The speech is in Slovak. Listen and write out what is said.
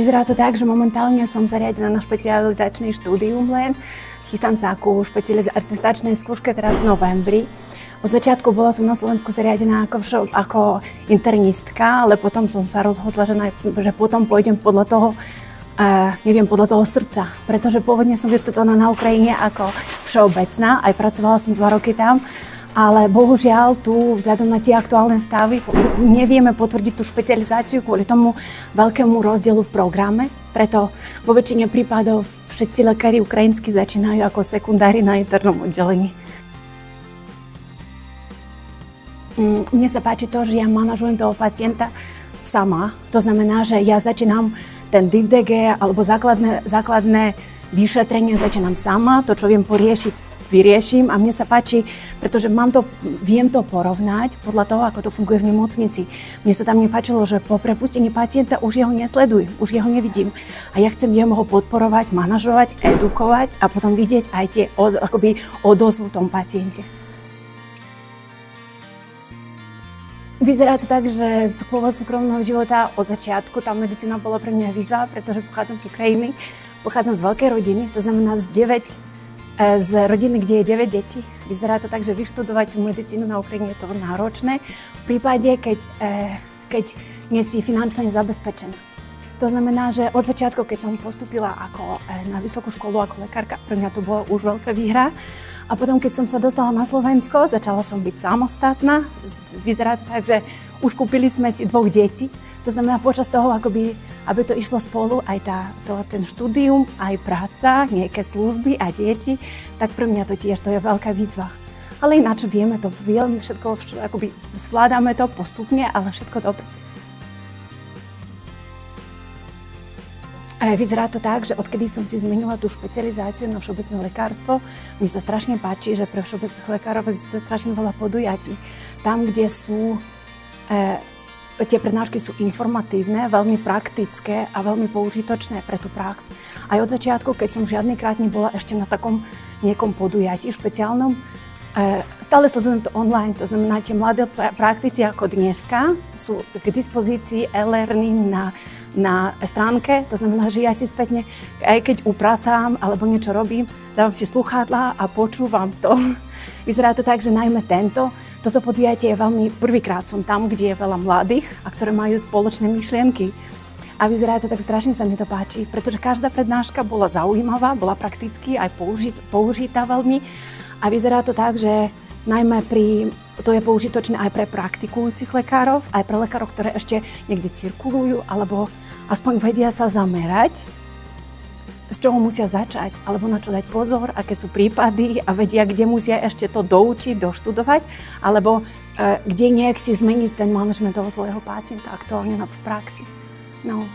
Vyzerá to tak, že momentálne som zariadená na špecializačný štúdium len. Chystám sa ku atestačnej skúške teraz v novembri. Od začiatku bola som na Slovensku zariadená ako internistka, ale potom som sa rozhodla, že potom pôjdem podľa toho srdca. Pretože pôvodne som vyštudovaná na Ukrajine ako všeobecná, aj pracovala som 2 roky tam. Ale bohužiaľ tu, vzhľadom na tie aktuálne stavy, nevieme potvrdiť tú špecializáciu kvôli tomu veľkému rozdielu v programe. Preto vo väčšine prípadov všetci lekári ukrajinskí začínajú ako sekundári na internom oddelení. Mne sa páči to, že ja manažujem toho pacienta sama. To znamená, že ja začínam ten DIVDG alebo základné vyšetrenie začínam sama. To, čo viem poriešiť, vyrieším a mne sa páči, pretože viem to porovnať podľa toho, ako to funguje v nemocnici. Mne sa tam nepáčilo, že po prepustení pacienta už jeho nesledujem, už jeho nevidím. A ja chcem ho podporovať, manažovať, edukovať a potom vidieť aj tie odozvu v tom paciente. Vyzerá to tak, že z pôvodu súkromného života od začiatku tá medicína bola pre mňa výzva, pretože pochádzam z Ukrajiny, pochádzam z veľkej rodiny, to znamená z rodiny, kde je 9 detí. Vyzerá to tak, že vyštudovať medicínu na Ukrajine je to náročné v prípade, keď nie si finančne zabezpečená. To znamená, že od začiatku, keď som postúpila na vysokú školu ako lekárka, pre mňa to bola už veľká výhra. A potom, keď som sa dostala na Slovensko, začala som byť samostatná. Vyzerá to tak, že už kúpili sme si 2 detí. To znamená, počas toho, aby to išlo spolu, aj ten štúdium, aj práca, nejaké služby a deti, tak pre mňa to je veľká výzva. Ale ináč vieme to, veľmi všetko, zvládame to postupne, ale všetko dobre. Vyzerá to tak, že odkedy som si zmenila tú špecializáciu na všeobecné lekárstvo, mi sa strašne páči, že pre všeobecných lekárov existuje strašne veľa podujatí. Tam, kde sú tie prednášky sú informatívne, veľmi praktické a veľmi použitočné pre tú prax. Aj od začiatku, keď som žiadnykrát nebola ešte na takom nejakom podujatí špeciálnom, stále sledujem to online, to znamená, tie mladé praktici ako dneska sú k dispozícii e-learning na stránke, to znamená, že ja si spätne, aj keď upratám alebo niečo robím, dávam si slúchadlá a počúvam to. Vyzerá to tak, že najmä toto podujatie je veľmi, prvýkrát som tam, kde je veľa mladých a ktoré majú spoločné myšlienky. A vyzerá to tak, strašne sa mi to páči, pretože každá prednáška bola zaujímavá, bola prakticky aj použitá veľmi. A vyzerá to tak, že najmä to je použitočné aj pre praktikujúcich lekárov, aj pre lekárov, ktoré ešte niekde cirkulujú, alebo aspoň vedia sa zamerať, z čoho musia začať, alebo na čo dať pozor, aké sú prípady a vedia, kde musia ešte to doučiť, doštudovať, alebo kde nejak si zmeniť ten manažment toho svojho pacienta aktuálne v praxi. No.